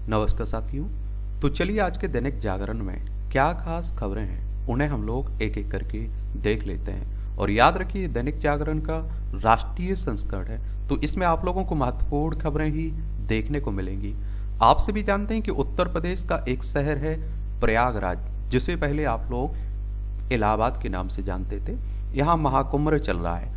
नमस्कार साथियों। तो चलिए आज के दैनिक जागरण में क्या खास खबरें हैं उन्हें हम लोग एक एक करके देख लेते हैं। और याद रखिए दैनिक जागरण का राष्ट्रीय संस्करण है, तो इसमें आप लोगों को महत्वपूर्ण खबरें ही देखने को मिलेंगी। आप सभी जानते हैं कि उत्तर प्रदेश का एक शहर है प्रयागराज, जिसे पहले आप लोग इलाहाबाद के नाम से जानते थे। यहाँ महाकुंभ चल रहा है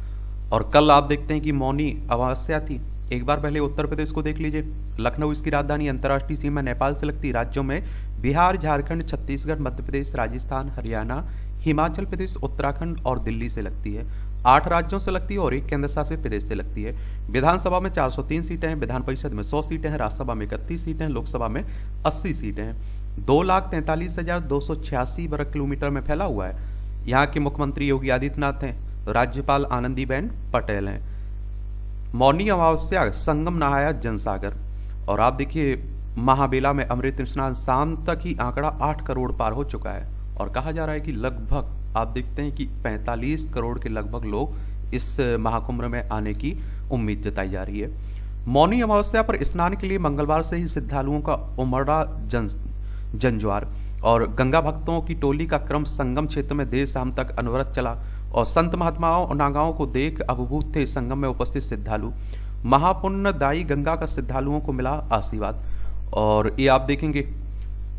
और कल आप देखते हैं कि मौनी अमावस्या थी। एक बार पहले उत्तर प्रदेश को देख लीजिए। लखनऊ इसकी राजधानी, अंतर्राष्ट्रीय सीमा नेपाल से लगती। राज्यों में बिहार, झारखंड, छत्तीसगढ़, मध्य प्रदेश, राजस्थान, हरियाणा, हिमाचल प्रदेश, उत्तराखंड और दिल्ली से लगती है। 8 राज्यों से लगती है और 1 केंद्र शासित प्रदेश से लगती है। विधानसभा में 403 सीटें हैं, विधान परिषद में 100 सीटें हैं, राज्यसभा में 31 सीटें हैं, लोकसभा में 80 सीटें हैं। 2,43,286 वर्ग किलोमीटर में फैला हुआ है। यहाँ के मुख्यमंत्री योगी आदित्यनाथ हैं, राज्यपाल आनंदीबेन पटेल हैं। मौनी अमावस्या संगम नहाया जनसागर। और आप देखिए महाबेला में अमृत स्नान, शाम तक ही आंकड़ा 8 करोड़ पार हो चुका है। और कहा जा रहा है कि लगभग आप देखते हैं कि 45 करोड़ के लगभग लोग इस महाकुंभ में आने की उम्मीद जताई जा रही है। मौनी अमावस्या पर स्नान के लिए मंगलवार से ही श्रद्धालुओं का उमड़ा जनज्वार और गंगा भक्तों की टोली का क्रम संगम क्षेत्र में देर शाम तक अनवरत चला और संत महात्माओं और नागाओं को देख अभिभूत थे संगम में उपस्थित श्रद्धालु। महापुण्यदायी गंगा का श्रद्धालुओं को मिला आशीर्वाद। और ये आप देखेंगे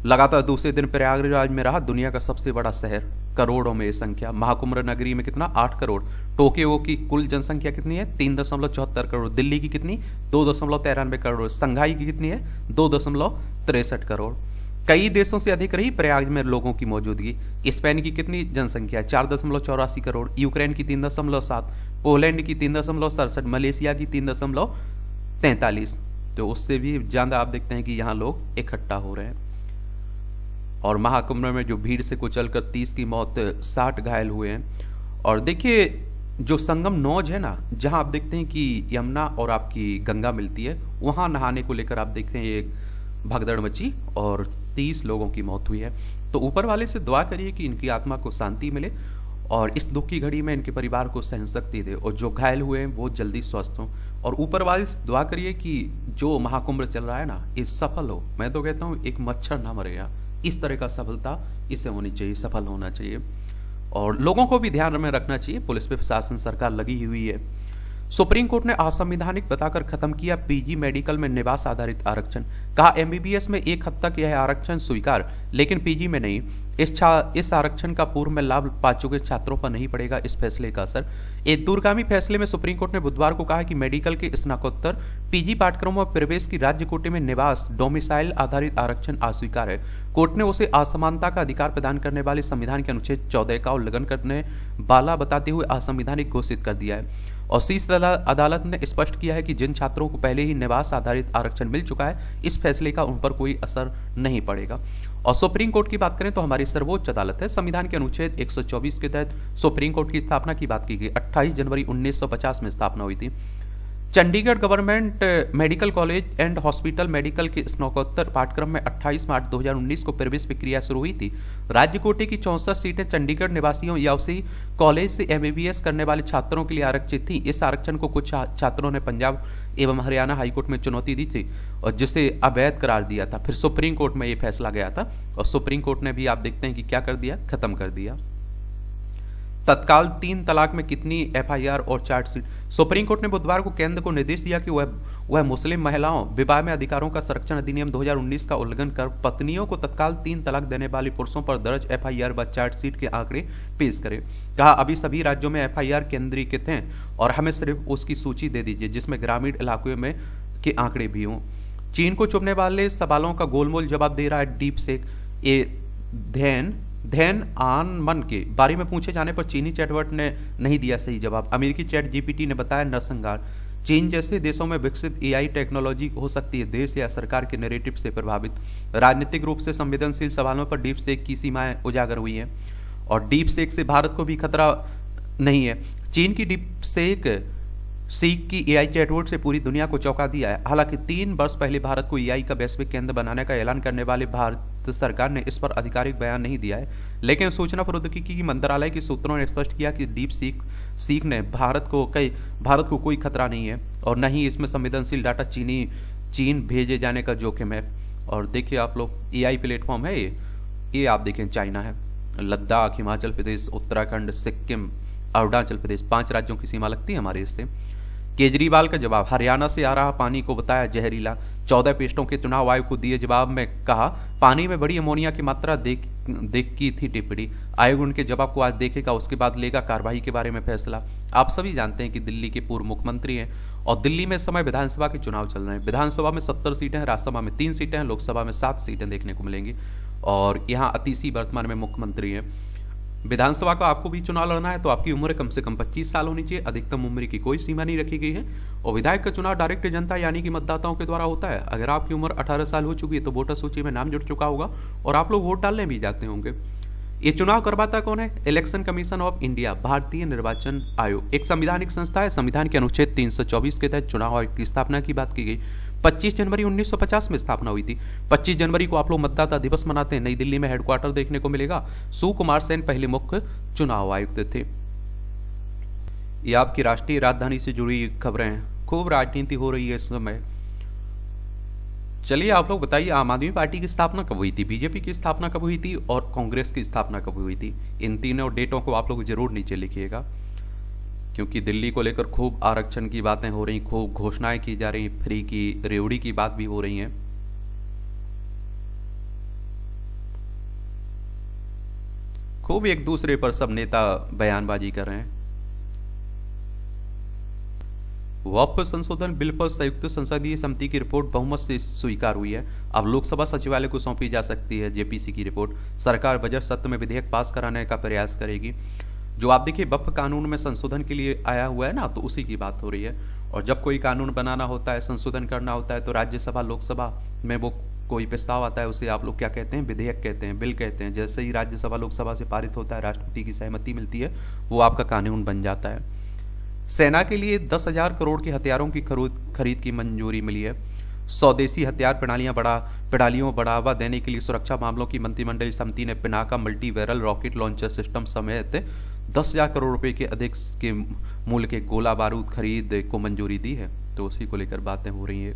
लगातार दूसरे दिन प्रयागराज में रहा दुनिया का सबसे बड़ा शहर, करोड़ों में संख्या। महाकुंभ नगरी में कितना 8 करोड़। टोक्यो की कुल जनसंख्या कितनी है 3.74 करोड़। दिल्ली की कितनी 2.93 करोड़। संघाई की कितनी है 2.63 करोड़। कई देशों से अधिक रही प्रयाग में लोगों की मौजूदगी। स्पेन की कितनी जनसंख्या 4.84 करोड़। यूक्रेन की 3.7, पोलैंड की 3.67, मलेशिया की 3.43। तो उससे भी ज्यादा आप देखते हैं कि यहाँ लोग इकट्ठा हो रहे हैं। और महाकुंभ में जो भीड़ से कुचलकर 30 की मौत, 60 घायल हुए हैं। और देखिए जो संगम नौज है ना, जहां आप देखते हैं कि यमुना और आपकी गंगा मिलती है, वहां नहाने को लेकर आप देखते हैं एक भगदड़ मची और 30 लोगों की मौत हुई है। तो ऊपर वाले से दुआ करिए कि इनकी आत्मा को शांति मिले और इस दुख की घड़ी में इनके परिवार को सहन शक्ति दे और जो घायल हुए हैं वो जल्दी स्वस्थ हों। और ऊपर वाले से दुआ करिए कि जो महाकुंभ चल रहा है ना, ये सफल हो। मैं तो कहता हूँ एक मच्छर ना मरेगा, इस तरह का सफलता इसे होनी चाहिए, सफल होना चाहिए। और लोगों को भी ध्यान में रखना चाहिए, पुलिस पे प्रशासन सरकार लगी हुई है। सुप्रीम कोर्ट ने असंवैधानिक बताकर खत्म किया पीजी मेडिकल में निवास आधारित आरक्षण। कहा एमबीबीएस में एक हद तक यह आरक्षण स्वीकार, लेकिन पीजी में नहीं। इस आरक्षण का पूर्व में लाभ पा चुके छात्रों पर नहीं पड़ेगा इस फैसले का असर। एक दूरगामी फैसले में सुप्रीम कोर्ट ने बुधवार को कहा कि मेडिकल के स्नातकोत्तर पीजी पाठ्यक्रमों में प्रवेश की राज्य कोटे में निवास डोमिसाइल आधारित आरक्षण अस्वीकार है। कोर्ट ने उसे असमानता का अधिकार प्रदान करने वाले संविधान के अनुच्छेद 14 का उल्लंघन करने वाला बताते हुए असंवैधानिक घोषित कर दिया है। और शीर्ष अदालत ने स्पष्ट किया है कि जिन छात्रों को पहले ही निवास आधारित आरक्षण मिल चुका है, इस फैसले का उन पर कोई असर नहीं पड़ेगा। और सुप्रीम कोर्ट की बात करें तो हमारी सर्वोच्च अदालत है। संविधान के अनुच्छेद 124 के तहत सुप्रीम कोर्ट की स्थापना की बात की गई। 28 जनवरी 1950 में स्थापना हुई थी। Chandigarh government medical college and hospital medical के स्नातकोत्तर पाठ्यक्रम में 28 मार्च 2019 को प्रवेश प्रक्रिया शुरू हुई थी। राज्य कोटे की 64 सीटें चंडीगढ़ निवासियों या उसी कॉलेज से एमबीबीएस करने वाले छात्रों के लिए आरक्षित थी। इस आरक्षण को कुछ छात्रों ने पंजाब एवं हरियाणा हाईकोर्ट में चुनौती दी थी और जिसे अवैध करार दिया था। फिर सुप्रीम कोर्ट में ये फैसला गया था और सुप्रीम कोर्ट ने भी आप देखते हैं कि क्या कर दिया, खत्म कर दिया। तत्काल 3 तलाक में कितनी एफआईआर और चार्जशीट। सुप्रीम कोर्ट ने बुधवार को केंद्र को निर्देश दिया कि वह मुस्लिम महिलाओं विवाह में अधिकारों का संरक्षण अधिनियम 2019 का उल्लंघन कर पत्नियों को तत्काल 3 तलाक देने वाले पुरुषों पर दर्ज एफआईआर व चार्जशीट के आंकड़े पेश करे। कहा अभी सभी राज्यों में एफआईआर केंद्रीकृत हैं और हमें सिर्फ उसकी सूची दे दीजिए जिसमें ग्रामीण इलाकों में के आंकड़े भी हों। चीन को चुभने वाले सवालों का गोलमोल जवाब दे रहा है डीप सेक। धैन आन मन के बारे में पूछे जाने पर चीनी चैटबॉट ने नहीं दिया सही जवाब। अमेरिकी चैट जीपीटी ने बताया नरसंहार। चीन जैसे देशों में विकसित एआई टेक्नोलॉजी हो सकती है देश या सरकार के नैरेटिव से प्रभावित। राजनीतिक रूप से संवेदनशील सवालों पर डीप सेक की सीमाएं उजागर हुई हैं और डीप सेक से भारत को भी खतरा नहीं है। चीन की डीप सीख की एआई चैटबॉट से पूरी दुनिया को चौंका दिया है। हालांकि 3 वर्ष पहले भारत को एआई का वैश्विक केंद्र बनाने का ऐलान करने वाले भारत सरकार ने इस पर आधिकारिक बयान नहीं दिया है, लेकिन सूचना प्रौद्योगिकी मंत्रालय के सूत्रों ने स्पष्ट किया कि डीप सीख ने भारत को कोई खतरा नहीं है और न ही इसमें संवेदनशील डाटा चीन भेजे जाने का जोखिम है। और देखिए आप लोग एआई प्लेटफॉर्म है ये आप देखें चाइना है, लद्दाख, हिमाचल प्रदेश, उत्तराखंड, सिक्किम, अरुणाचल प्रदेश, 5 राज्यों की सीमा लगती है हमारे इससे। केजरीवाल का जवाब, हरियाणा से आ रहा पानी को बताया जहरीला, 14 पृष्ठों के चुनाव आयोग को दिए जवाब में कहा पानी में बड़ी अमोनिया की मात्रा देख की थी टिप्पणी। आयोग उनके जवाब को आज देखेगा, उसके बाद लेगा कार्रवाई के बारे में फैसला। आप सभी जानते हैं कि दिल्ली के पूर्व मुख्यमंत्री हैं और दिल्ली में इस समय विधानसभा के चुनाव चल रहे हैं। विधानसभा में 70 सीटें हैं, राज्यसभा में 3 सीटें हैं, लोकसभा में 7 सीटें देखने को मिलेंगी और यहाँ अतीसी वर्तमान में मुख्यमंत्री हैं। विधानसभा का आपको भी चुनाव लड़ना है तो आपकी उम्र कम से कम 25 साल होनी चाहिए, अधिकतम उम्र की कोई सीमा नहीं रखी गई है। और विधायक का चुनाव डायरेक्ट जनता यानी कि मतदाताओं के द्वारा होता है। अगर आपकी उम्र 18 साल हो चुकी है तो वोटर सूची में नाम जुड़ चुका होगा और आप लोग वोट डालने भी जाते होंगे। ये चुनाव करवाता कौन है? इलेक्शन कमीशन ऑफ इंडिया, भारतीय निर्वाचन आयोग, एक संवैधानिक संस्था है। संविधान के अनुच्छेद 324 के तहत चुनाव आयोग की स्थापना की बात की गई। 25 जनवरी 1950 में स्थापना हुई थी। 25 जनवरी को आप लोग मतदाता दिवस मनाते हैं। नई दिल्ली में हेडक्वार्टर देखने को मिलेगा। सुकुमार सेन पहले मुख्य चुनाव आयुक्त थे। ये आपकी राष्ट्रीय राजधानी से जुड़ी खबरें हैं। खूब राजनीति हो रही है इस समय। चलिए आप लोग बताइए, आम आदमी पार्टी की स्थापना कब हुई थी, बीजेपी की स्थापना कब हुई थी और कांग्रेस की स्थापना कब हुई थी? इन तीनों डेटों को आप लोग जरूर नीचे लिखिएगा, क्योंकि दिल्ली को लेकर खूब आरक्षण की बातें हो रही, खूब घोषणाएं की जा रही, फ्री की रेवड़ी की बात भी हो रही है। खूब एक दूसरे पर सब नेता बयानबाजी कर रहे हैं। वक्फ संशोधन बिल पर संयुक्त संसदीय समिति की रिपोर्ट बहुमत से स्वीकार हुई है। अब लोकसभा सचिवालय को सौंपी जा सकती है जेपीसी की रिपोर्ट। सरकार बजट सत्र में विधेयक पास कराने का प्रयास करेगी। जो आप देखिए वक्फ कानून में संशोधन के लिए आया हुआ है ना, तो उसी की बात हो रही है। और जब कोई कानून बनाना होता है, संशोधन करना होता है, तो राज्यसभा लोकसभा में वो कोई प्रस्ताव आता है, उसे आप लोग क्या कहते हैं? विधेयक कहते हैं, बिल कहते हैं। जैसे ही राज्यसभा लोकसभा से पारित होता है, राष्ट्रपति की सहमति मिलती है, वो आपका कानून बन जाता है। सेना के लिए 10,000 करोड़ के हथियारों की खरीद की मंजूरी मिली है। स्वदेशी हथियार प्रणालियों बढ़ावा देने के लिए सुरक्षा मामलों की मंत्रिमंडलीय समिति ने Pinaka multi barrel rocket launcher system समेत 10,000 करोड़ रुपए के अधिक के मूल्य के गोला बारूद खरीद को मंजूरी दी है। तो उसी को लेकर बातें हो रही है।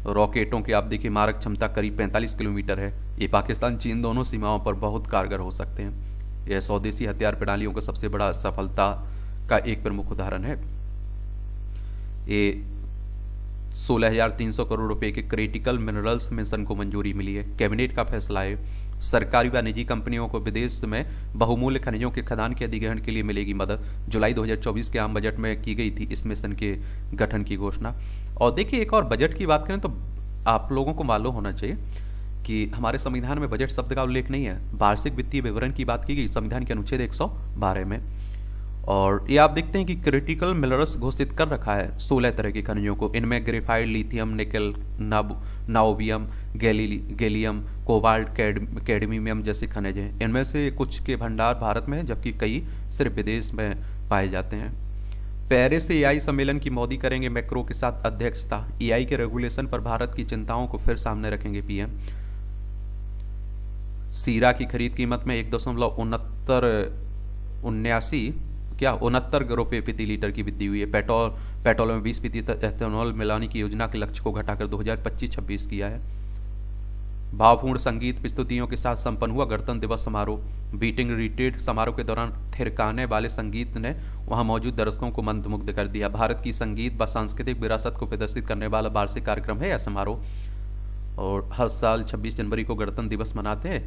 रॉकेटों की आप देखिए मारक क्षमता करीब 45 किलोमीटर है। ये पाकिस्तान चीन दोनों सीमाओं पर बहुत कारगर हो सकते हैं। यह स्वदेशी हथियार प्रणालियों का सबसे बड़ा सफलता का एक प्रमुख उदाहरण है। ये 16,300 करोड़ रुपए के क्रिटिकल मिनरल्स मिशन को मंजूरी मिली है। कैबिनेट का फैसला है। सरकारी व निजी कंपनियों को विदेश में बहुमूल्य खनिजों के खदान के अधिग्रहण के लिए मिलेगी मदद। जुलाई 2024 के आम बजट में की गई थी इस मिशन के गठन की घोषणा। और देखिए एक और बजट की बात करें तो आप लोगों को मालूम होना चाहिए कि हमारे संविधान में बजट शब्द का उल्लेख नहीं है। वार्षिक वित्तीय विवरण की बात की गई संविधान के अनुच्छेद 112 में। और ये आप देखते हैं कि क्रिटिकल मिनरल्स घोषित कर रखा है 16 तरह के खनिजों को। इनमें ग्रेफाइट, लिथियम, निकल, नाओबियम, गैलियम, कोबाल्ट, कैडमियम जैसे खनिज हैं। इनमें से कुछ के भंडार भारत में है, जबकि कई सिर्फ विदेश में पाए जाते हैं। पेरिस एआई सम्मेलन की मोदी करेंगे मैक्रो के साथ अध्यक्षता। एआई के रेगुलेशन पर भारत की चिंताओं को फिर सामने रखेंगे पीएम। सीरा की खरीद कीमत में 1.69 रुपये प्रति लीटर की वृद्धि हुई है। पेट्रोल में 20% एथेनॉल मिलाने की योजना के लक्ष्य को घटाकर 2025-26 किया है। भावपूर्ण संगीत प्रस्तुतियों के साथ संपन्न हुआ गणतंत्र दिवस समारोह। बीटिंग रिट्रीट समारोह के दौरान थिरकाने वाले संगीत ने वहां मौजूद दर्शकों को मंत्रमुग्ध कर दिया। भारत की संगीत व सांस्कृतिक विरासत को प्रदर्शित करने वाला वार्षिक कार्यक्रम है यह समारोह। और हर साल 26 जनवरी को गणतंत्र दिवस मनाते हैं।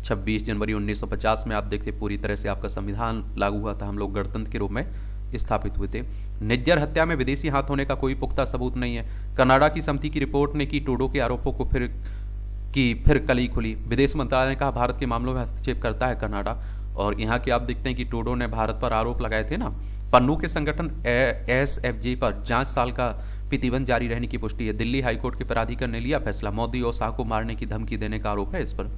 26 जनवरी 1950 में आप देखते पूरी तरह से आपका संविधान लागू हुआ था। हम लोग गणतंत्र के रूप में स्थापित हुए थे। निज्जर हत्या में विदेशी हाथ होने का कोई पुख्ता सबूत नहीं है। कनाडा की समिति की रिपोर्ट ने की ट्रूडो के आरोपों को फिर कली खुली। विदेश मंत्रालय ने कहा भारत के मामलों में हस्तक्षेप करता है कनाडा। और यहाँ के आप देखते हैं कि ट्रूडो ने भारत पर आरोप लगाए थे ना। पन्नू के संगठन SFJ पर जांच साल का प्रतिबंध जारी रहने की पुष्टि है। दिल्ली हाईकोर्ट के प्राधिकरण ने लिया फैसला। मोदी और शाह को मारने की धमकी देने का आरोप है इस पर।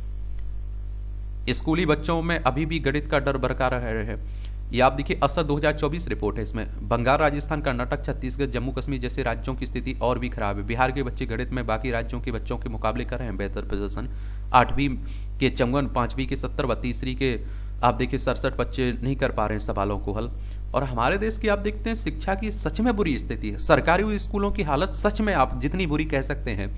स्कूली बच्चों में अभी भी गणित का डर बरकरार है। ये आप देखिए असर 2024 रिपोर्ट है। इसमें बंगाल, राजस्थान, कर्नाटक, छत्तीसगढ़, जम्मू कश्मीर जैसे राज्यों की स्थिति और भी खराब है। बिहार के बच्चे गणित में बाकी राज्यों के बच्चों के मुकाबले कर रहे हैं बेहतर प्रदर्शन। 8वीं के 54, 5वीं के 70 व तीसरी के आप देखिए 67 बच्चे नहीं कर पा रहे हैं सवालों को हल। और हमारे देश की आप देखते हैं शिक्षा की सच में बुरी स्थिति है। सरकारी स्कूलों की हालत सच में आप जितनी बुरी कह सकते हैं।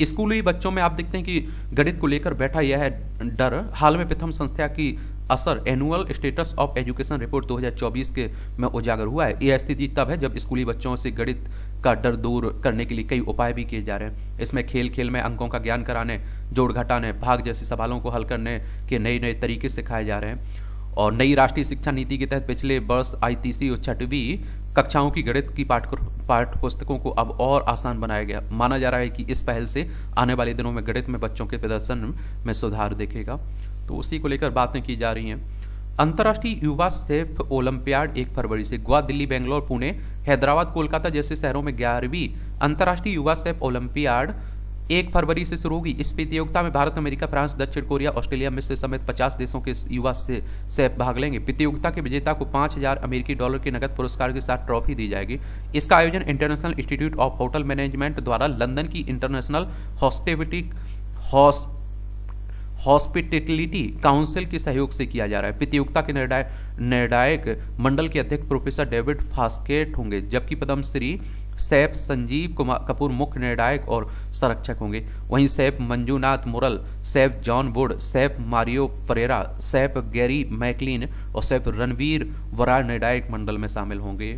स्कूली बच्चों में आप देखते हैं कि गणित को लेकर बैठा यह है डर। हाल में प्रथम संस्था की असर annual status of education report 2024 के में उजागर हुआ है। यह स्थिति तब है जब स्कूली बच्चों से गणित का डर दूर करने के लिए कई उपाय भी किए जा रहे हैं। इसमें खेल खेल में अंकों का ज्ञान कराने, जोड़ घटाने, भाग जैसे सवालों को हल करने के नए नए तरीके सिखाए जा रहे हैं। और नई राष्ट्रीय शिक्षा नीति के तहत पिछले वर्ष आई तीसरी और छठवीं कक्षाओं की गणित की पाठ्य पुस्तकों को अब और आसान बनाया गया। माना जा रहा है कि इस पहल से आने वाले दिनों में गणित में बच्चों के प्रदर्शन में सुधार दिखेगा। तो उसी को लेकर बातें की जा रही हैं। अंतर्राष्ट्रीय युवा सेफ ओलंपियाड 1 फरवरी से गोवा, दिल्ली, बेंगलोर, पुणे, हैदराबाद, कोलकाता जैसे शहरों में 11वीं अंतर्राष्ट्रीय युवा सेफ ओलंपियाड 1 फरवरी से शुरू होगी। इस प्रतियोगिता में भारत, अमेरिका, फ्रांस, दक्षिण कोरिया, ऑस्ट्रेलिया, मिस्र समेत 50 देशों के युवा से सेफ भाग लेंगे। प्रतियोगिता के विजेता को $5000 के नगद पुरस्कार के साथ ट्रॉफी दी जाएगी। इसका आयोजन international institute of hotel management द्वारा लंदन की इंटरनेशनल हॉस्पिटैलिटी काउंसिल के सहयोग से किया जा रहा है। प्रतियोगिता के निर्णायक मंडल के अध्यक्ष प्रोफेसर डेविड फास्केट होंगे, जबकि पद्मश्री सैफ संजीव कपूर मुख्य निर्णायक और संरक्षक होंगे। वहीं सैफ मंजूनाथ मुरल, Saif John would, Saif Mario Ferreira, Saif Gary McLean और सैफ रणवीर वरार निर्णायक मंडल में शामिल होंगे।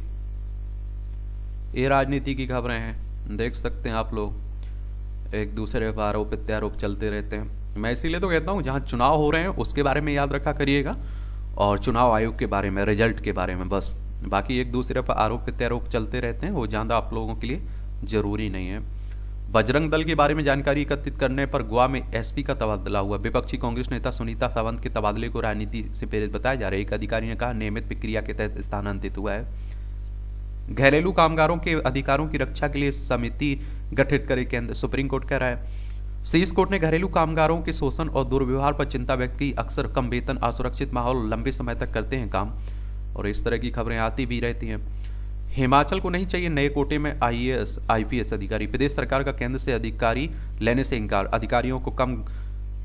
ये राजनीति की खबरें हैं, देख सकते हैं आप लोग, एक दूसरे पर आरोप प्रत्यारोप चलते रहते हैं। मैं इसीलिए तो कहता हूँ जहाँ चुनाव हो रहे हैं उसके बारे में याद रखा करिएगा और चुनाव आयोग के बारे में, रिजल्ट के बारे में बस। बाकी एक दूसरे पर आरोप प्रत्यारोप चलते रहते हैं, वो ज़्यादा आप लोगों के लिए जरूरी नहीं है। बजरंग दल के बारे में जानकारी एकत्रित करने पर गोवा में एसपी का तबादला हुआ। विपक्षी कांग्रेस नेता सुनीता सावंत के तबादले को राजनीति से प्रेरित बताया जा रहा है। एक अधिकारी ने कहा नियमित प्रक्रिया के तहत स्थानांतरित हुआ है। घरेलू कामगारों के अधिकारों की रक्षा के लिए समिति गठित करे केंद्र, सुप्रीम कोर्ट कह रहा है। शीर्ष कोर्ट ने घरेलू कामगारों के शोषण और दुर्व्यवहार पर चिंता व्यक्त की। अक्सर कम वेतन, असुरक्षित माहौल, लंबे समय तक करते हैं काम, और इस तरह की खबरें आती भी रहती हैं। हिमाचल को नहीं चाहिए नए कोटे में आईएएस आईपीएस अधिकारी। प्रदेश सरकार का केंद्र से अधिकारी लेने से इनकार। अधिकारियों को कम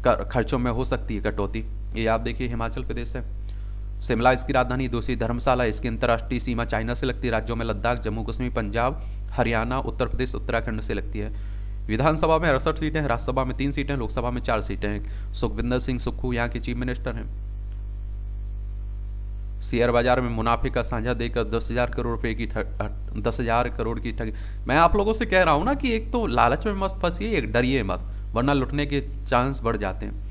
खर्चों में हो सकती है कटौती। ये आप देखिए हिमाचल प्रदेश है। शिमला इसकी राजधानी, दूसरी धर्मशाला इसकी अंतर्राष्ट्रीय सीमा चाइना से लगती है। राज्यों में लद्दाख, जम्मू कश्मीर, पंजाब, हरियाणा, उत्तर प्रदेश, उत्तराखंड से लगती है। विधानसभा में 68 सीटें हैं, राज्यसभा में 3 सीटें, लोकसभा में 4 सीटें हैं। सुखविंदर सिंह सुक्खू यहाँ के चीफ मिनिस्टर हैं। शेयर बाजार में मुनाफे का साझा देकर 10,000 करोड़ रुपए की 10,000 करोड़ की ठगी। मैं आप लोगों से कह रहा हूं ना कि एक तो लालच में मत फंसिए, एक डरिए मत, वरना लुटने के चांस बढ़ जाते हैं।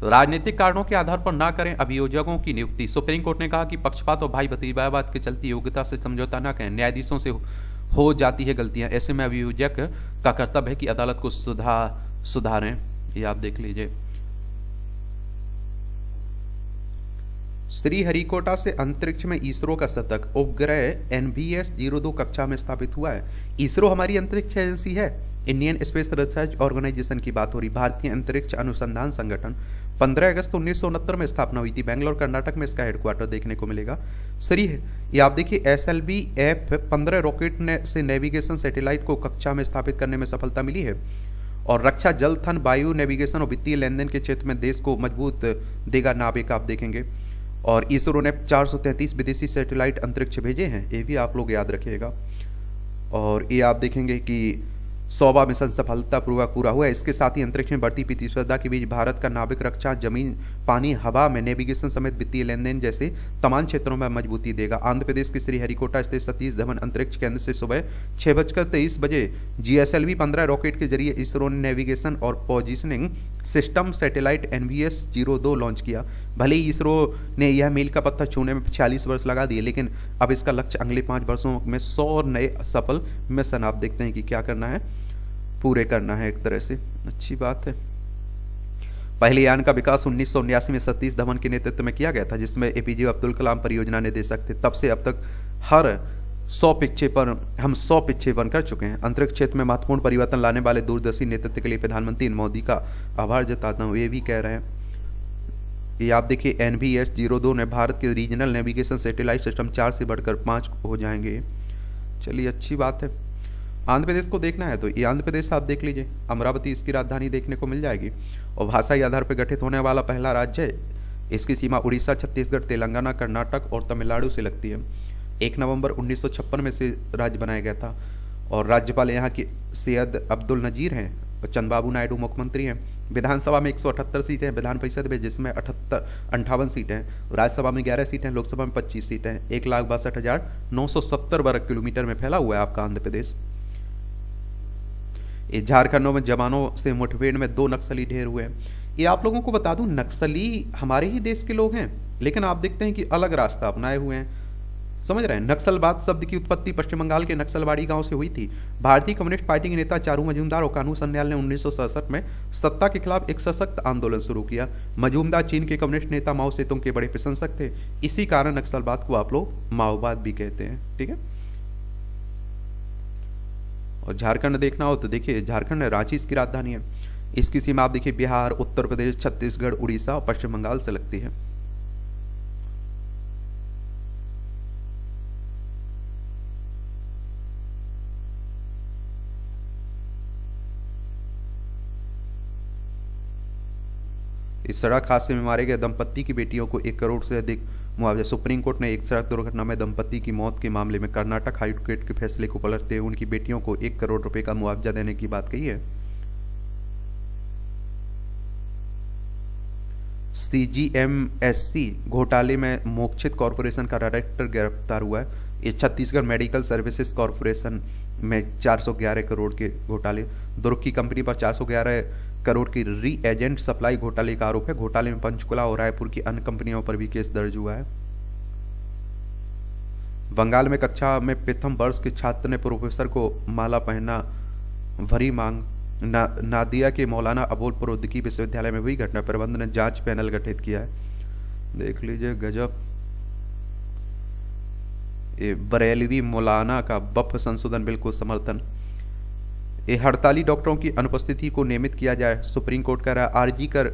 राजनीतिक कारणों के आधार पर ना करें अभियोजकों की नियुक्ति। सुप्रीम कोर्ट ने कहा कि पक्षपात और भाई भतीजावाद के चलते योग्यता से समझौता न करें। न्यायाधीशों से हो जाती है गलतियां, ऐसे में अभियोजक का कर्तव्य है कि अदालत को सुधारें। ये आप देख लीजिए। श्रीहरिकोटा से अंतरिक्ष में इसरो का शतक। उपग्रह NVS-02 कक्षा में स्थापित हुआ है। इसरो हमारी अंतरिक्ष एजेंसी है। इंडियन स्पेस रिसर्च ऑर्गेनाइजेशन की बात हो रही। भारतीय अंतरिक्ष अनुसंधान संगठन 15 अगस्त 1969 में स्थापना हुई थी। बेंगलोर कर्नाटक में इसका हेडक्वार्टर देखने को मिलेगा। ये आप देखिए SLV F-15 रॉकेट से नेविगेशन सैटेलाइट को कक्षा में स्थापित करने में सफलता मिली है। और रक्षा, जल, थन, वायु नेविगेशन और वित्तीय लेन देन के क्षेत्र में देश को मजबूत देगा नाविक, आप देखेंगे। और इसरो ने 433 विदेशी सैटेलाइट अंतरिक्ष भेजे हैं, ये भी आप लोग याद रखिएगा। और ये आप देखेंगे कि 100वां मिशन सफलतापूर्वक पूरा हुआ है। इसके साथ ही अंतरिक्ष में बढ़ती प्रतिस्पर्धा के बीच भारत का नाविक रक्षा, जमीन, पानी, हवा में नेविगेशन समेत वित्तीय लेन देन जैसे तमाम क्षेत्रों में मजबूती देगा। आंध्र प्रदेश के श्रीहरिकोटा स्थित सतीश धवन अंतरिक्ष केंद्र से सुबह 6:23 बजे GSLV 15 रॉकेट के जरिए इसरो ने नेविगेशन और positioning system satellite NVS-02 launch किया। भले ही इसरो ने यह मील का पत्थर छूने में 46 वर्ष लगा दिए, लेकिन अब इसका लक्ष्य अगले 5 वर्षों में 100 नए सफल मिशन, आप देखते हैं कि क्या करना है, पूरे करना है। एक तरह से अच्छी बात है। पहले यान का विकास 1979 में सतीश धवन के नेतृत्व में किया गया था, जिसमें APJ अब्दुल कलाम परियोजना निर्देशक थे। तब से अब तक हम 100 पिच्छे कर चुके हैं। अंतरिक्ष क्षेत्र में महत्वपूर्ण परिवर्तन लाने वाले दूरदर्शी नेतृत्व के लिए प्रधानमंत्री मोदी का आभार जताता हूँ, ये भी कह रहे हैं। ये आप देखिए NVS-02 ने भारत के रीजनल नेविगेशन सैटेलाइट सिस्टम 4 से बढ़कर 5 हो जाएंगे। चलिए अच्छी बात है। आंध्र प्रदेश को देखना है तो ये आंध्र प्रदेश आप देख लीजिए। अमरावती इसकी राजधानी देखने को मिल जाएगी और भाषाई आधार पर गठित होने वाला पहला राज्य है। इसकी सीमा उड़ीसा, छत्तीसगढ़, तेलंगाना, कर्नाटक और तमिलनाडु से लगती है। 1 नवंबर 1956 में से राज्य बनाया गया था। और राज्यपाल यहाँ के सैयद अब्दुल नजीर हैं और चंद्रबाबू नायडू मुख्यमंत्री हैं। विधानसभा में 178 सीटें हैं, विधान परिषद में जिसमें 58 सीटें हैं, राज्यसभा में 11 सीटें हैं, लोकसभा में 25 सीटें हैं। 1,62,970 वर्ग किलोमीटर में फैला हुआ है आपका आंध्र प्रदेश। झारखंड में जवानों से मुठभेड़ में 2 नक्सली ढेर हुए हैं। ये आप लोगों को बता दूं, नक्सली हमारे ही देश के लोग हैं, लेकिन आप देखते हैं कि अलग रास्ता अपनाए हुए हैं। समझ रहे हैं? नक्सलवाद शब्द की उत्पत्ति पश्चिम बंगाल के नक्सलवाड़ी गांव से हुई थी। भारतीय कम्युनिस्ट पार्टी के नेता चारू मजूमदार और कानू सन्याल ने 1967 में सत्ता के खिलाफ एक सशक्त आंदोलन शुरू किया। मजूमदार चीन के कम्युनिस्ट नेता माओ सेतुंग के बड़े प्रशंसक थे। इसी कारण नक्सलवाद को आप लोग माओवाद भी कहते हैं। ठीक है। और झारखंड देखना हो तो देखिए, झारखंड रांची इसकी राजधानी है। इसकी सीमा आप देखिए बिहार, उत्तर प्रदेश, छत्तीसगढ़, उड़ीसा और पश्चिम बंगाल से लगती है। इस सड़क हादसे में मारे गए दंपत्ति की बेटियों को 1 करोड़ से अधिक मुआवजा। सुप्रीम कोर्ट ने एक सड़क दुर्घटना में दंपत्ति की मौत के मामले में कर्नाटक हाई कोर्ट के फैसले को पलटते हुए उनकी बेटियों को 1 करोड़ रुपए का मुआवजा देने की बात कही है। CGMSC घोटाले में मोक्षित कॉरपोरेशन का डायरेक्टर गिरफ्तार हुआ है। ये छत्तीसगढ़ मेडिकल सर्विसेज कॉरपोरेशन में 411 करोड़ के घोटाले। दुर्ग की कंपनी पर 411 करोड़ की री एजेंट सप्लाई घोटाले का आरोप है। घोटाले में पंचकुला और रायपुर की अन्य कंपनियों पर भी केस दर्ज हुआ है। बंगाल में कक्षा में प्रथम वर्ष के छात्र ने प्रोफेसर को माला पहना भरी मांग। नादिया के मौलाना अबोल प्रौद्योगिकी विश्वविद्यालय में हुई घटना। प्रबंधन ने जांच पैनल गठित किया है। देख लीजिए, गजब। ये बरेलवी मौलाना का वक्फ संशोधन बिल को समर्थन। ये हड़ताली डॉक्टरों की अनुपस्थिति को नियमित किया जाए, सुप्रीम कोर्ट कह रहा है। आरजी कर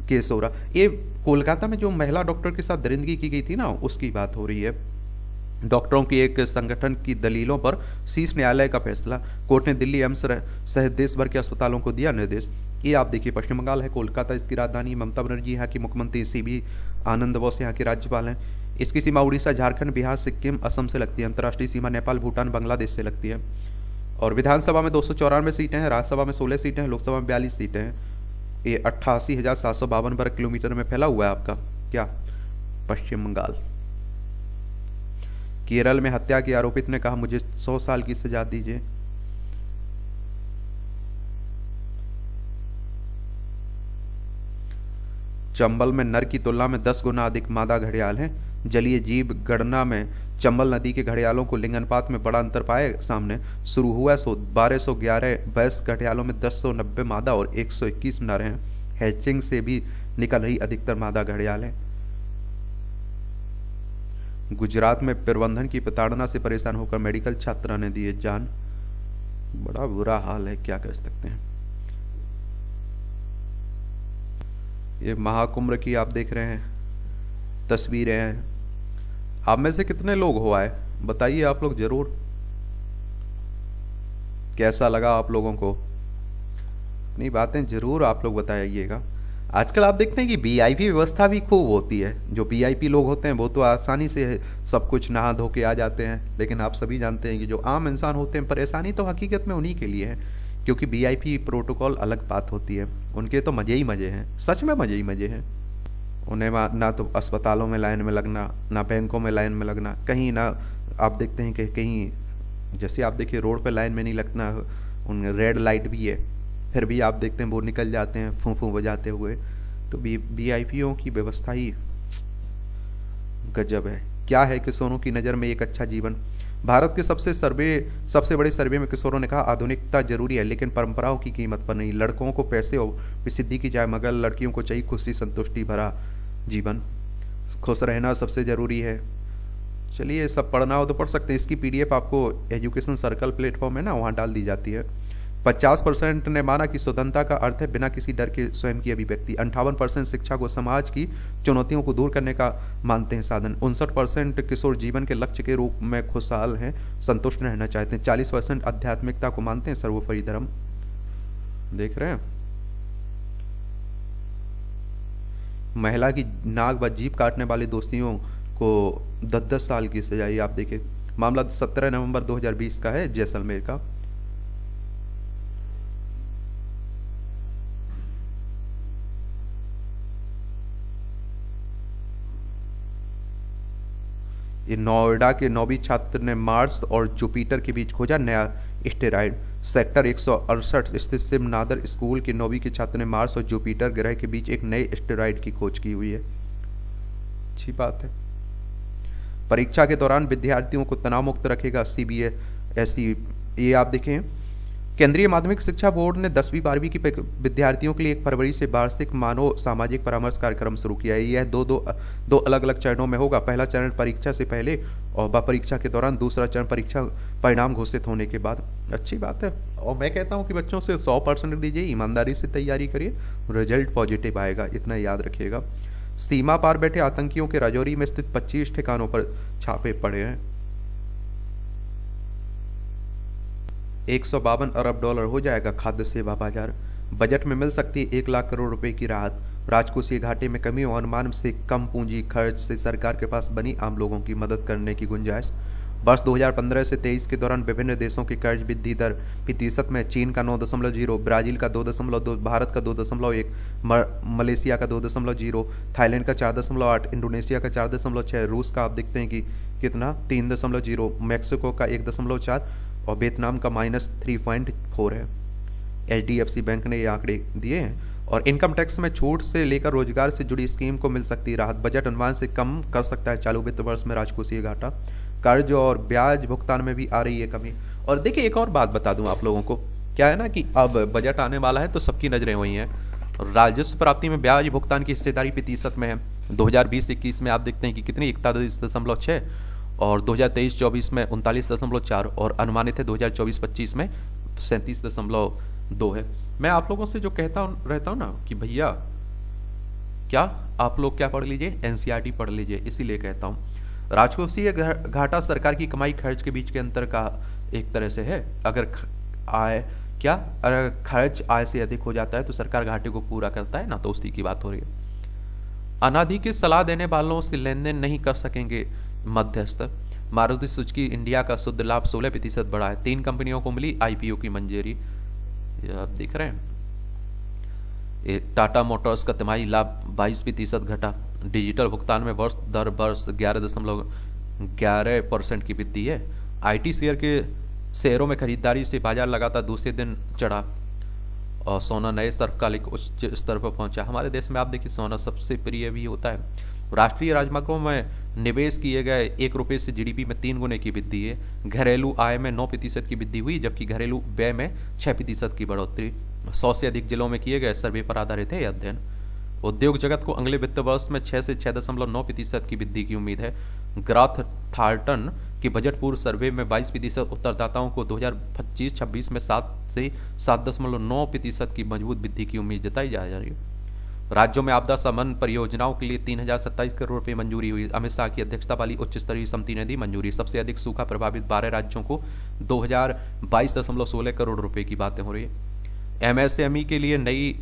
केस हो रहा। ये कोलकाता में जो महिला डॉक्टर के साथ दरिंदगी की गई थी ना, उसकी बात हो रही है। डॉक्टरों की एक संगठन की दलीलों पर शीर्ष न्यायालय का फैसला। कोर्ट ने दिल्ली एम्स सहित देश भर के अस्पतालों को दिया निर्देश। ये आप देखिए, पश्चिम बंगाल है, कोलकाता इसकी राजधानी। ममता बनर्जी यहाँ की मुख्यमंत्री, CB आनंद बोस यहाँ के राज्यपाल हैं। इसकी सीमा उड़ीसा, झारखंड, बिहार, सिक्किम, असम से लगती है। अंतर्राष्ट्रीय सीमा नेपाल, भूटान, बांग्लादेश से लगती है। और विधानसभा में 294 सीटें हैं, राज्यसभा में 16 सीटें हैं, लोकसभा में 42 सीटें हैं। ये 88,752 वर्ग किलोमीटर में फैला हुआ है आपका क्या पश्चिम बंगाल। केरल में हत्या के आरोपित ने कहा मुझे 100 साल की सजा दीजिए। चंबल में नर की तुलना में 10 गुना अधिक मादा घड़ियाल हैं। जलीय जीव गणना में चंबल नदी के घड़ियालों को लिंगानुपात में बड़ा अंतर पाए सामने शुरू हुआ। 1211 वयस्क घड़ियालों में 1090 मादा और 121 नर हैं। हैचिंग से भी निकल रही अधिकतर मादा घड़ियाल हैं। गुजरात में प्रबंधन की प्रताड़ना से परेशान होकर मेडिकल छात्रा ने दिए जान। बड़ा बुरा हाल है, क्या कर सकते हैं। ये महाकुंभ की आप देख रहे हैं तस्वीरें हैं। आप में से कितने लोग हो आए बताइए आप लोग जरूर, कैसा लगा आप लोगों को। अपनी बातें जरूर आप लोग बताइएगा। आजकल आप देखते हैं कि VIP व्यवस्था भी खूब होती है। जो VIP लोग होते हैं वो तो आसानी से सब कुछ नहा धो के आ जाते हैं, लेकिन आप सभी जानते हैं कि जो आम इंसान होते हैं परेशानी तो हकीकत में उन्हीं के लिए है, क्योंकि VIP प्रोटोकॉल अलग बात होती है। उनके तो मज़े ही मज़े हैं, सच में मज़े ही मज़े हैं। उन्हें ना तो अस्पतालों में लाइन में लगना, ना बैंकों में लाइन में लगना, कहीं ना आप देखते हैं कि कहीं जैसे आप देखिए रोड पे लाइन में नहीं लगना, उन रेड लाइट भी है, फिर भी आप देखते हैं वो निकल जाते हैं फूं फूं बजाते हुए। तो VIPों की व्यवस्था ही गजब है। क्या है किशोरों की नज़र में एक अच्छा जीवन। भारत के सबसे बड़े सर्वे में किशोरों ने कहा आधुनिकता जरूरी है लेकिन परंपराओं की कीमत पर नहीं। लड़कों को पैसे और प्रसिद्धि की जाए मगर लड़कियों को चाहिए खुशी संतुष्टि भरा जीवन। खुश रहना सबसे ज़रूरी है। चलिए, सब पढ़ना हो तो पढ़ सकते हैं। इसकी PDF आपको एजुकेशन सर्कल प्लेटफॉर्म है ना, वहाँ डाल दी जाती है। 50% ने माना कि स्वतंत्रता का अर्थ है बिना किसी डर के स्वयं की अभिव्यक्ति। 58% शिक्षा को समाज की चुनौतियों को दूर करने का मानते हैं साधन। 59% किशोर जीवन के लक्ष्य के रूप में खुशहाल हैं, संतुष्ट रहना चाहते हैं। 40% आध्यात्मिकता को मानते हैं सर्वोपरि धर्म। देख रहे हैं, महिला की नाक व जीभ काटने वाले दोषियों को 10-10 साल की सजा। ये आप देखिए, मामला 17 नवंबर 2020 का है, जैसलमेर का। ये नोएडा के 9वीं छात्र ने मार्स और जुपिटर के बीच खोजा नया एस्टेरॉयड। सेक्टर 168 स्थित शिव नादर स्कूल के 9वीं के छात्र ने मार्स और जुपिटर ग्रह के बीच एक नए एस्टेरॉयड की खोज की हुई है। अच्छी बात है। परीक्षा के दौरान विद्यार्थियों को तनाव मुक्त रखेगा सीबीएसई। ये आप देखें, केंद्रीय माध्यमिक शिक्षा बोर्ड ने 10वीं 12वीं की विद्यार्थियों के लिए 1 फरवरी से वार्षिक मानव सामाजिक परामर्श कार्यक्रम शुरू किया है। यह दो अलग अलग चरणों में होगा। पहला चरण परीक्षा से पहले और परीक्षा के दौरान, दूसरा चरण परीक्षा परिणाम घोषित होने के बाद। अच्छी बात है, और मैं कहता हूं कि बच्चों से 100% दीजिए, ईमानदारी से तैयारी करिए, रिजल्ट पॉजिटिव आएगा, इतना याद रखिएगा। सीमा पार बैठे आतंकियों के राजौरी में स्थित 25 ठिकानों पर छापे पड़े हैं। 152 अरब डॉलर हो जाएगा खाद्य सेवा बाजार। बजट में मिल सकती है 1 लाख करोड़ रुपए की राहत। राजकोषीय घाटे में कमी और अनुमान से कम पूंजी खर्च से सरकार के पास बनी आम लोगों की मदद करने की गुंजाइश। वर्ष 2015 से 23 के दौरान विभिन्न देशों की कर्ज वृद्धि दर प्रतिशत में चीन का 9.0, ब्राजील का 2.2, भारत का 2.1, मलेशिया का 2.0, थाईलैंड का 4.8, इंडोनेशिया का 4.6, रूस का आप देखते हैं कि कितना 3.0, मैक्सिको का 1.4 और वियतनाम का -3.4 है। HDFC बैंक ने ये आंकड़े दिए हैं। और इनकम टैक्स में छूट से लेकर रोजगार से जुड़ी स्कीम को मिल सकती है राहत। बजट अनुमान से कम कर सकता है चालू वित्त वर्ष में राजकोषीय घाटा। कर्ज और ब्याज भुगतान में भी आ रही है कमी। और देखिए, एक और बात बता दूं आप लोगों को, क्या है ना कि अब बजट आने वाला है तो सबकी नजरें हुई हैं। राजस्व प्राप्ति में ब्याज भुगतान की हिस्सेदारी प्रतिशत में है। 2020-21 में आप देखते हैं कि कितनी 41.6 और 2023-24 में 39.4 और अनुमानित है 2024-25 में 37.2 है। मैं आप लोगों से जो कहता रहता हूँ ना कि भैया क्या आप लोग क्या पढ़ लीजिए, NCERT पढ़ लीजिए, इसीलिए कहता हूँ। राजकोषीय घाटा सरकार की कमाई खर्च के बीच के अंतर का एक तरह से है। अगर खर्च आय से अधिक हो जाता है तो सरकार घाटे को पूरा करता है ना, तो उसी की बात हो रही है। अनाधिकृत सलाह देने वालों से लेन देन नहीं कर सकेंगे मध्यस्थ। मारुति सुजुकी इंडिया का शुद्ध लाभ 16% बढ़ा है। 3 कंपनियों को मिली IPO की मंजूरी, आप देख रहे हैं। टाटा मोटर्स का तिमाही लाभ 22% घटा। डिजिटल भुगतान में वर्ष 11.11% की वृद्धि है। IT शेयर के शेयरों में खरीदारी से बाजार लगातार दूसरे दिन चढ़ा और सोना नए सर्वकालिक उच्च स्तर पर पहुंचा। हमारे देश में आप देखिए सोना सबसे प्रिय भी होता है। राष्ट्रीय राजमार्गों में निवेश किए गए 1 रुपये से GDP में 3 गुने की वृद्धि है। घरेलू आय में 9% की वृद्धि हुई, जबकि घरेलू व्यय में 6% की बढ़ोतरी। 100 से अधिक जिलों में किए गए सर्वे पर आधारित है यह अध्ययन। उद्योग जगत को अगले वित्त वर्ष में 6 से 6.9% की वृद्धि की उम्मीद है। ग्राथ थार्टन के बजट पूर्व सर्वे में 22% उत्तरदाताओं को 2025-26 में 7 से 7.9% की मजबूत वृद्धि की उम्मीद जताई जा रही है। राज्यों में आपदा शमन परियोजनाओं के लिए 3027 करोड़ रुपए मंजूरी हुई। अमित शाह की अध्यक्षता वाली उच्च स्तरीय समिति ने दी मंजूरी। सबसे अधिक सूखा प्रभावित 12 राज्यों को 2022.16 करोड़ रुपए की बातें हो रही है। MSME के लिए नई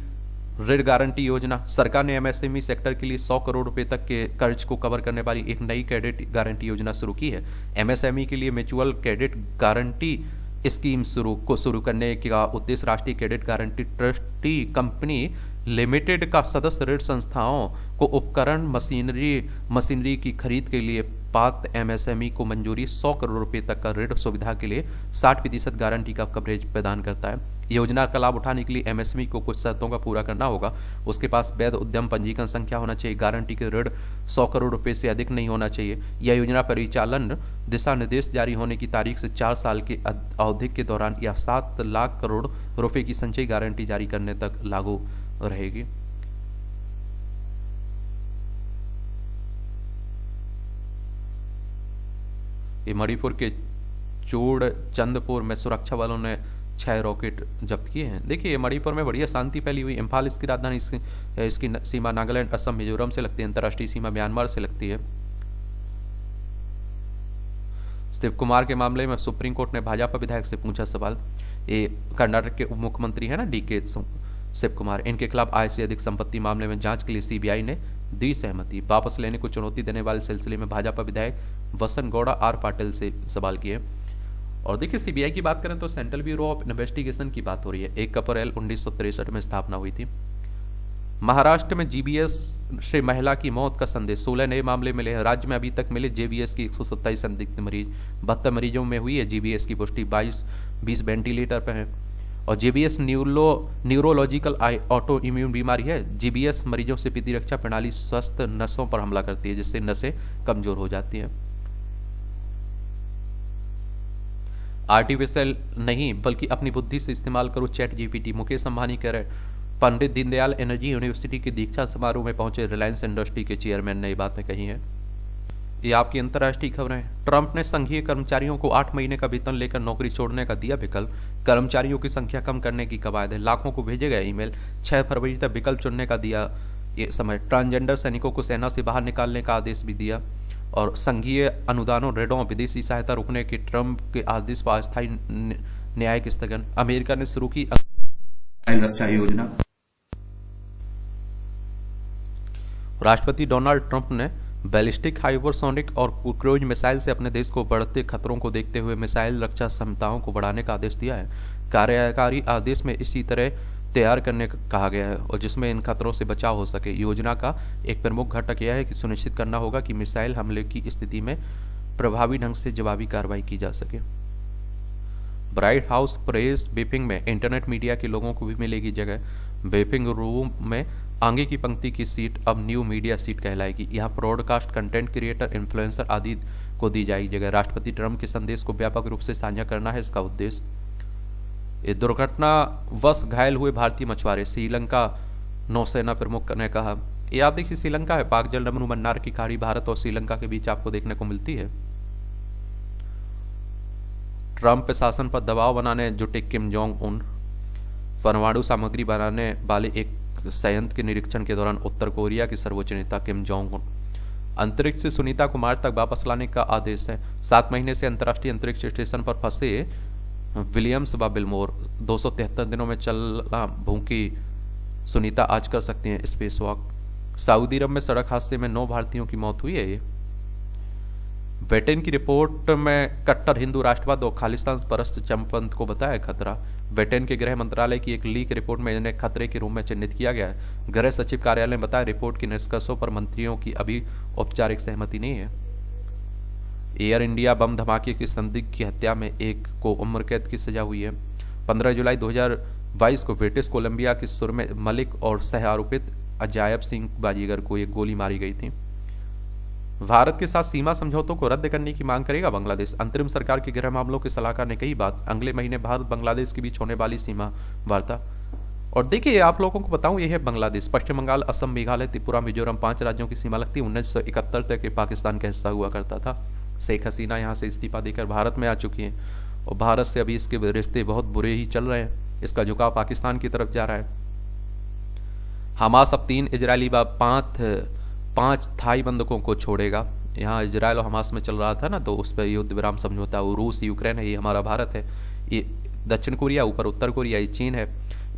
ऋण गारंटी योजना। सरकार ने MSME सेक्टर के लिए 100 करोड़ रुपए तक के कर्ज को कवर करने वाली एक नई क्रेडिट गारंटी योजना शुरू की है। MSME के लिए म्यूचुअल क्रेडिट गारंटी स्कीम शुरू करने का उद्देश्य राष्ट्रीय credit guarantee trustee company limited का सदस्य ऋण संस्थाओं को उपकरण मशीनरी की खरीद के लिए पात्र MSME को मंजूरी 100 करोड़ रुपए तक का ऋण सुविधा के लिए 60% गारंटी का कवरेज प्रदान करता है। योजना का लाभ उठाने के लिए MSME को कुछ शर्तों का पूरा करना होगा। उसके पास वैध उद्यम पंजीकरण संख्या होना चाहिए। गारंटी के ऋण 100 करोड़ रुपए से अधिक नहीं होना चाहिए। यह योजना परिचालन दिशा निर्देश जारी होने की तारीख से 4 साल के अवधि के दौरान या 7 लाख करोड़ रुपए की संचयी गारंटी जारी करने तक लागू रहेगी। ये मणिपुर के चूड़चंदपुर में सुरक्षा बलों ने 6 रॉकेट जब्त किए हैं। देखिए मणिपुर में बढ़िया शांति फैली हुई। इम्फाल इसकी राजधानी, इसकी सीमा नागालैंड, असम, मिजोरम से लगती है। अंतर्राष्ट्रीय सीमा म्यांमार से लगती है। शिव कुमार के मामले में सुप्रीम कोर्ट ने भाजपा विधायक से पूछा सवाल। ये कर्नाटक के उप मुख्यमंत्री है ना DK शिव कुमार, इनके खिलाफ आय से अधिक संपत्ति मामले में जांच के लिए CBI ने दी सहमति। वापस लेने को चुनौती देने वाले सिलसिले में भाजपा विधायक वसन गौड़ा आर पाटिल से सवाल किए। और देखिए सीबीआई की बात करें तो सेंट्रल ब्यूरो ऑफ इन्वेस्टिगेशन की बात हो रही है। 1 अप्रैल 1963 में स्थापना हुई थी। महाराष्ट्र में जीबीएस से महिला की मौत का संदेश, 16 नए मामले मिले हैं। राज्य में अभी तक मिले जेबीएस की 127 संदिग्ध मरीज, 72 मरीजों में हुई है जीबीएस की पुष्टि, 20 वेंटिलेटर पर हैं। और जेबीएस न्यूरोलॉजिकल ऑटो इम्यून बीमारी है। जीबीएस मरीजों से प्रतिरक्षा प्रणाली स्वस्थ नसों पर हमला करती है, जिससे नसें कमजोर हो जाती हैं। आर्टिफिशियल नहीं बल्कि अपनी बुद्धि से इस्तेमाल करो चैट जीपीटी, मुकेश अंबानी कह रहे। पंडित दीनदयाल एनर्जी यूनिवर्सिटी के दीक्षा समारोह में पहुंचे रिलायंस इंडस्ट्री के चेयरमैन ने ये बातें कही हैं। ये आपकी अंतर्राष्ट्रीय खबरें हैं। ट्रंप ने संघीय कर्मचारियों को 8 महीने का वेतन लेकर नौकरी छोड़ने का दिया विकल्प। कर्मचारियों की संख्या कम करने की कवायद है। लाखों को भेजे गए ईमेल। 6 फरवरी तक विकल्प चुनने का दिया ये समय। ट्रांसजेंडर सैनिकों को सेना से बाहर निकालने का आदेश भी दिया। और संघीय अनुदानों, ऋणों, विदेशी सहायता रोकने के ट्रंप के आदेश पर अस्थायी न्यायिक स्थगन। अमेरिका ने शुरू की रक्षा योजना। राष्ट्रपति डोनाल्ड ट्रंप ने बैलिस्टिक, हाइपरसोनिक और क्रूज मिसाइल से अपने देश को बढ़ते खतरों को देखते हुए मिसाइल रक्षा क्षमताओं को बढ़ाने का आदेश दिया है। कार्यकारी आदेश में इसी तरह तैयार करने का कहा गया है और जिसमें इन खतरों से बचाव हो सके। योजना का एक प्रमुख घटक यह है कि सुनिश्चित करना होगा कि मिसाइल हमले की स्थिति में प्रभावी ढंग से जवाबी कार्रवाई की जा सके। ब्राइट हाउस प्रेस ब्रीफिंग में इंटरनेट मीडिया के लोगों को भी मिलेगी जगह। ब्रीफिंग रूम में आगे की पंक्ति की सीट अब न्यू मीडिया सीट कहलाएगी। यहाँ ब्रॉडकास्ट, कंटेंट क्रिएटर, इन्फ्लुएंसर आदि को दी जाएगी जगह। राष्ट्रपति ट्रंप के संदेश को व्यापक रूप से साझा करना है इसका उद्देश्य। ये दुर्घटनावश घायल हुए भारतीय मछुआरे, श्रीलंका नौसेना प्रमुख ने कहा। ये आप देखिए श्रीलंका है, पाक जल रमनू मन्नार की खाड़ी भारत और श्रीलंका के बीच आपको देखने को मिलती है। ट्रंप प्रशासन पर दबाव बनाने जुटे किम जोंग उन। परमाणु सामग्री बनाने वाले एक संयंत्र के निरीक्षण के दौरान उत्तर कोरिया के सर्वोच्च नेता किम जोंग उन। अंतरिक्ष से सुनीता कुमार तक वापस लाने का आदेश है। 7 महीने से अंतर्राष्ट्रीय अंतरिक्ष स्टेशन पर फंसे विलियम्स व बिलमोर, 273 दिनों में चलना भूखी सुनीता आज कर सकती हैं स्पेस वॉक। सऊदी अरब में सड़क हादसे में 9 भारतीयों की मौत हुई है। ये वेटेन की रिपोर्ट में कट्टर हिंदू राष्ट्रवाद और खालिस्तान परस्त चमपंथ को बताया खतरा। वेटेन के गृह मंत्रालय की एक लीक रिपोर्ट में इन्हें खतरे के रूप में चिन्हित किया गया है। गृह सचिव कार्यालय ने बताया रिपोर्ट के निष्कर्षों पर मंत्रियों की अभी औपचारिक सहमति नहीं है। एयर इंडिया बम धमाके की संदिग्ध की हत्या में एक को उम्र कैद की सजा हुई है। 15 जुलाई 2022 को ब्रिटिश कोलंबिया के सुरमे मलिक और सह आरोपित अजायब सिंह बाजीगर को एक गोली मारी गई थी। भारत के साथ सीमा समझौतों को रद्द करने की मांग करेगा बांग्लादेश। अंतरिम सरकार के गृह मामलों के सलाहकार ने कही बात। अगले महीने भारत बांग्लादेश के बीच होने वाली सीमा वार्ता। और देखिए आप लोगों को बताऊं, यह है बांग्लादेश। पश्चिम बंगाल, असम, मेघालय, त्रिपुरा, मिजोरम 5 राज्यों की सीमा लगती। 1971 तक ये पाकिस्तान का हिस्सा हुआ करता था। शेख हसीना यहाँ से इस्तीफा देकर भारत में आ चुकी हैं और भारत से अभी इसके रिश्ते बहुत बुरे ही चल रहे हैं। इसका झुकाव पाकिस्तान की तरफ जा रहा है। हमास अब 3 इजरायली व 5 थाई बंधकों को छोड़ेगा। यहाँ इजरायल और हमास में चल रहा था ना, तो उस पर युद्ध विराम समझौता। वो रूस, यूक्रेन है, ये हमारा भारत है, ये दक्षिण कोरिया, ऊपर उत्तर कोरिया, ये चीन है।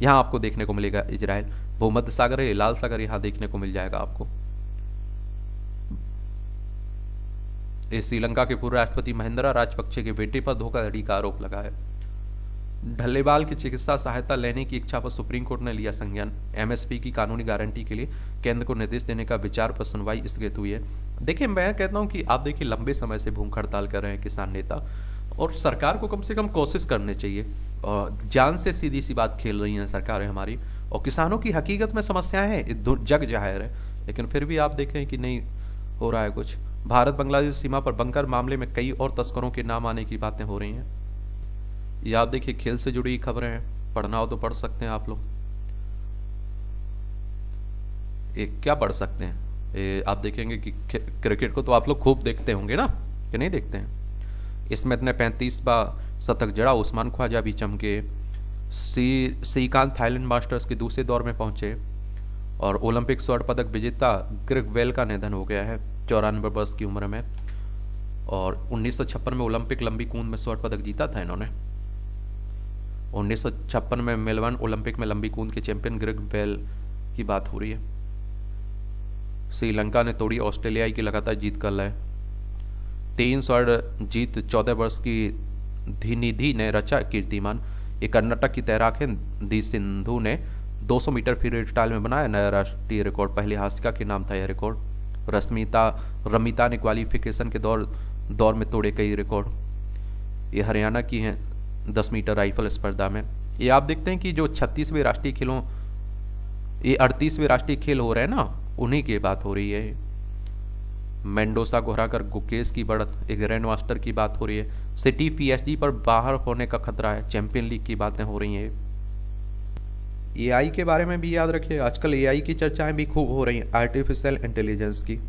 यहाँ आपको देखने को मिलेगा इजरायल। भूमध्य सागर है, लाल सागर यहाँ देखने को मिल जाएगा आपको। श्रीलंका के पूर्व राष्ट्रपति महिंद्रा राजपक्षे के बेटे पर धोखाधड़ी का आरोप लगा है। ढल्लेवाल की चिकित्सा सहायता लेने की इच्छा पर सुप्रीम कोर्ट ने लिया संज्ञान। एमएसपी की कानूनी गारंटी के लिए केंद्र को निर्देश देने का विचार पर सुनवाई स्थगित हुई है। देखिए मैं कहता हूं कि आप देखिए लंबे समय से भूख हड़ताल कर रहे हैं किसान नेता, और सरकार को कम से कम कोशिश करनी चाहिए। और जान से सीधी सी बात खेल रही हैं सरकारें हमारी, और किसानों की हकीकत में समस्याएं हैं, जग जाहिर है, लेकिन फिर भी आप देख रहे हैं कि नहीं हो रहा है कुछ। भारत बांग्लादेश सीमा पर बंकर मामले में कई और तस्करों के नाम आने की बातें हो रही हैं। ये आप देखिए खेल से जुड़ी खबरें हैं, पढ़ना हो तो पढ़ सकते हैं आप लोग। एक क्या पढ़ सकते हैं, आप देखेंगे कि क्रिकेट को तो आप लोग खूब देखते होंगे ना, कि नहीं देखते हैं। स्मिथ ने 35वां शतक जड़ा, उस्मान ख्वाजा भी चमके। श्रीकांत थाईलैंड मास्टर्स के दूसरे दौर में पहुंचे। और ओलंपिक स्वर्ण पदक विजेता ग्रेग वेल का निधन हो गया है 94 वर्ष की उम्र में। और 1956 में ओलंपिक लंबी कूद में स्वर्ण पदक जीता था इन्होंने। 1956 में मेलबर्न ओलंपिक में लंबी कूद के चैंपियन ग्रेग वेल की बात हो रही है। श्रीलंका ने तोड़ी ऑस्ट्रेलिया की लगातार जीत कर लय। 3 स्वर्ण जीत 14 वर्ष की धीनिधि ने रचा कीर्तिमान। ये कर्नाटक की तैराक है दी सिंधु ने 200 मीटर फ्री स्टाइल में बनाया नया राष्ट्रीय रिकॉर्ड। पहली हासिका के नाम था यह रिकॉर्ड। रमिता ने क्वालिफिकेशन के दौर में तोड़े कई रिकॉर्ड। ये हरियाणा की हैं 10 मीटर राइफल स्पर्धा में। ये आप देखते हैं कि जो 36वें राष्ट्रीय खेलों, ये 38वें राष्ट्रीय खेल हो रहे हैं ना, उन्हीं की बात हो रही है। मेंडोसा को हराकर गुकेश की बढ़त, एक ग्रैंड मास्टर की बात हो रही है। सिटी पीएसजी पर बाहर होने का खतरा है, चैंपियन लीग की बातें हो रही हैं। एआई के बारे में भी याद रखिए, आजकल एआई की चर्चाएं भी खूब हो रही हैं, आर्टिफिशियल इंटेलिजेंस की।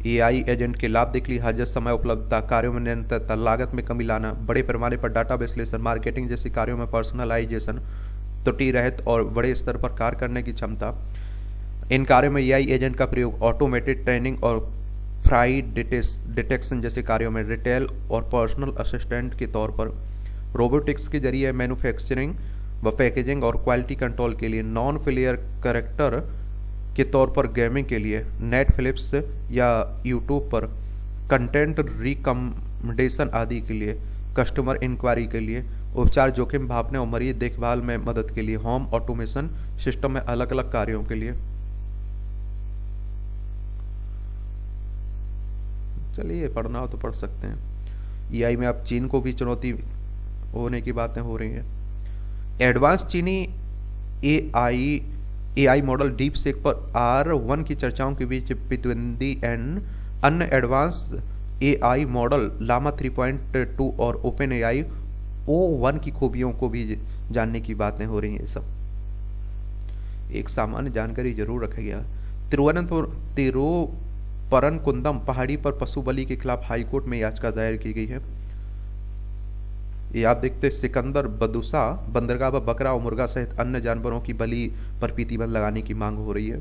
एआई एजेंट के लाभ देख ली, हाजत समय उपलब्धता, कार्यों में निरंतरता, लागत में कमी लाना, बड़े पैमाने पर डाटा विश्लेषण, मार्केटिंग जैसे कार्यों में पर्सनलाइजेशन, त्रुटि रहित और बड़े स्तर पर कार्य करने की क्षमता। इन कार्यों में एआई एजेंट का प्रयोग ऑटोमेटेड ट्रेनिंग और फ्रॉड डिटेक्शन जैसे कार्यों में, रिटेल और पर्सनल असिस्टेंट के तौर पर, रोबोटिक्स के जरिए मैन्युफैक्चरिंग व पैकेजिंग और क्वालिटी कंट्रोल के लिए, नॉन प्लेयर कैरेक्टर के तौर पर गेमिंग के लिए, नेटफ्लिक्स या यूट्यूब पर कंटेंट रिकमेंडेशन आदि के लिए, कस्टमर इंक्वायरी के लिए, उपचार जोखिम भापने और मरीज देखभाल में मदद के लिए, होम ऑटोमेशन सिस्टम में अलग अलग कार्यों के लिए। चलिए पढ़ना हो तो पढ़ सकते हैं। एआई में अब चीन को भी चुनौती होने की बातें हो रही हैं। एडवांस चीनी एआई मॉडल डीप सेक पर R1 की चर्चाओं के बीच प्रतिद्वंदी एंड अन्य एडवांस एआई मॉडल लामा 3.2 और ओपन एआई O1 की खूबियों को भी जानने की बातें हो रही हैं। सब एक सामान्य जानकारी जरूर रखेगा। तिरुपरनकुंदम पहाड़ी पर पशु बलि के खिलाफ हाईकोर्ट में याचिका दायर की गई है। ये आप देखते सिकंदर बदुसा बंदरगाह पर बकरा और मुर्गा सहित अन्य जानवरों की बलि पर प्रतिबंध लगाने की मांग हो रही है।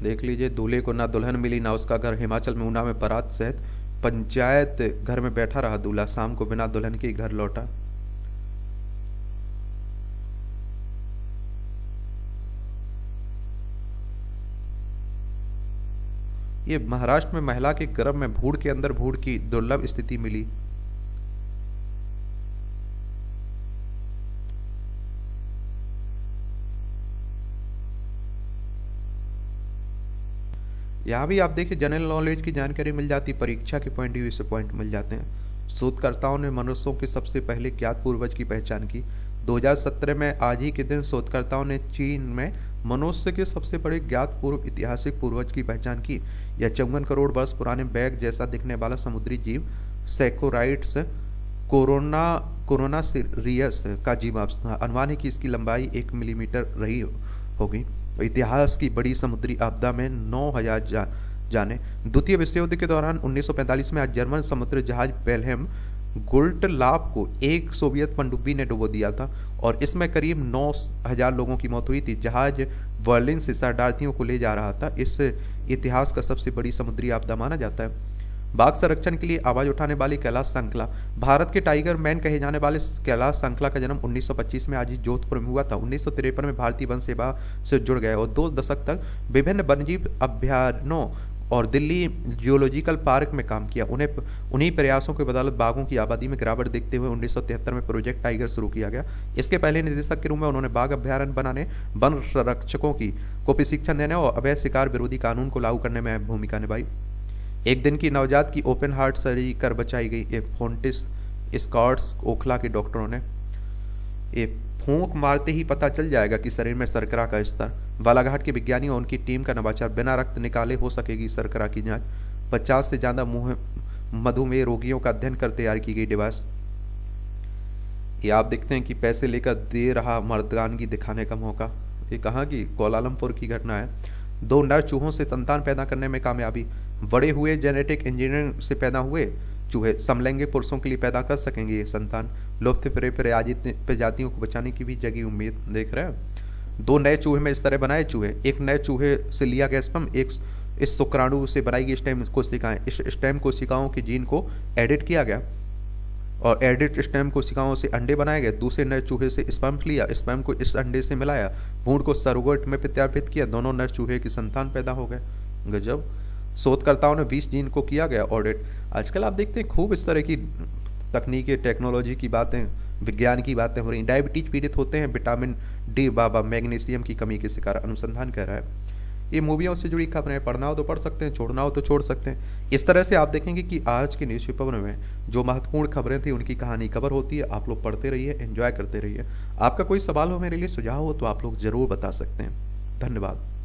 देख लीजिए, दूल्हे को ना दुल्हन मिली ना उसका घर। हिमाचल में ऊना में बारात सहित पंचायत घर में बैठा रहा दूल्हा, शाम को बिना दुल्हन के घर लौटा। ये महाराष्ट्र में महिला के गर्भ में भूड़ के अंदर भूड़ की दुर्लभ स्थिति मिली। यहां भी आप देखिए जनरल नॉलेज की जानकारी मिल जाती, परीक्षा के पॉइंट ऑफ व्यू से पॉइंट मिल जाते हैं। शोधकर्ताओं ने मनुष्यों के सबसे पहले ज्ञात पूर्वज की पहचान की। 2017 में आज ही के दिन शोधकर्ताओं ने चीन में मनुष्य के सबसे बड़े ज्ञात पूर्व ऐतिहासिक पूर्वज की पहचान की। यह 54 करोड़ वर्ष पुराने बैग जैसा दिखने वाला समुद्री जीव सैकोराइड्स कोरोनासिरियस का जीवांश था। अनुमान है कि इसकी लंबाई 1 मिलीमीटर रही होगी। इतिहास की बड़ी समुद्री आपदा में 9000 जाने। द्वितीय विश्व युद्ध के दौरान 1945 में आज जर्मन समुद्र जहाज बेल्हेम गुल्टलाप को एक सोवियत पनडुब्बी ने डुबो दिया था और इसमें करीब 9000 लोगों की मौत हुई थी। जहाज बर्लिन से शरणार्थियों को ले जा रहा था। इस इतिहास का सबसे बड़ी समुद्री आपदा माना जाता है। बाघ संरक्षण के लिए आवाज उठाने वाली कैलाश सांकला। भारत के टाइगर मैन कहे जाने वाले कैलाश सांकला का जन्म 1925 में आज ही जोधपुर में हुआ था। 1953 में भारतीय वन सेवा से जुड़ गए और 2 दशक तक विभिन्न वन्यजीव अभ्यारण्यों और दिल्ली जियोलॉजिकल पार्क में काम किया। उन्हीं प्रयासों के बदौलत बाघों की आबादी में गिरावट देखते हुए 1973 में प्रोजेक्ट टाइगर शुरू किया गया। इसके पहले निदेशक के रूप में उन्होंने बाघ अभ्यारण्य बनाने, वन संरक्षकों को प्रशिक्षण देने और अवैध शिकार विरोधी कानून को लागू करने में भूमिका निभाई। एक दिन की नवजात की ओपन हार्ट सर्जरी कर बचाई गई। ये फोर्टिस स्कॉट्स ओखला के डॉक्टरों ने। ये फूंक मारते ही पता चल जाएगा कि शरीर में शर्करा का स्तर। बालाघाट के विज्ञानियों और उनकी टीम का नवाचार, बिना रक्त निकाले हो सकेगी शर्करा की जांच। 50 से ज्यादा मधुमेह रोगियों का अध्ययन कर तैयार की गई डिवाइस। ये आप देखते हैं कि पैसे लेकर दे रहा मर्दानगी दिखाने का मौका। ये कहाँ की? कोलालमपुर की घटना है। 2 नर चूहों से संतान पैदा करने में कामयाबी। बड़े हुए जेनेटिक इंजीनियरिंग से पैदा हुए चूहे समलैंगिक पुरुषों के लिए पैदा कर सकेंगे ये संतान। लुप्त प्रजातियों को बचाने की भी जगी उम्मीद। देख रहे हैं 2 नए चूहे में इस तरह बनाए चूहे। एक नए चूहे सिलिया गैस्पम, एक इस शुक्राणु से बनाई गई स्टेम कोशिकाएं। इस स्टेम कोशिकाओं के जीन को एडिट किया गया और एडिड स्पर्म कोशिकाओं से अंडे बनाए गए, दूसरे नर चूहे से स्पर्म लिया, स्पर्म को इस अंडे से मिलाया, भ्रूण को सरोगेट में प्रत्यारोपित किया, दोनों नर चूहे की संतान पैदा हो गए। गजब। शोधकर्ताओं ने 20 जीन को किया गया ऑडिट। आजकल आप देखते हैं खूब इस तरह की तकनीकी, टेक्नोलॉजी की बातें, विज्ञान की बातें हो रही। डायबिटीज पीड़ित होते हैं, विटामिन डी बाबा मैग्नीशियम की कमी के शिकार, अनुसंधान कर रहा है। ये मूवियों से जुड़ी खबरें, पढ़ना हो तो पढ़ सकते हैं, छोड़ना हो तो छोड़ सकते हैं। इस तरह से आप देखेंगे कि आज के न्यूज़पेपर में जो महत्वपूर्ण खबरें थी उनकी कहानी कवर होती है। आप लोग पढ़ते रहिए, एंजॉय करते रहिए। आपका कोई सवाल हो, मेरे लिए सुझाव हो, तो आप लोग ज़रूर बता सकते हैं। धन्यवाद।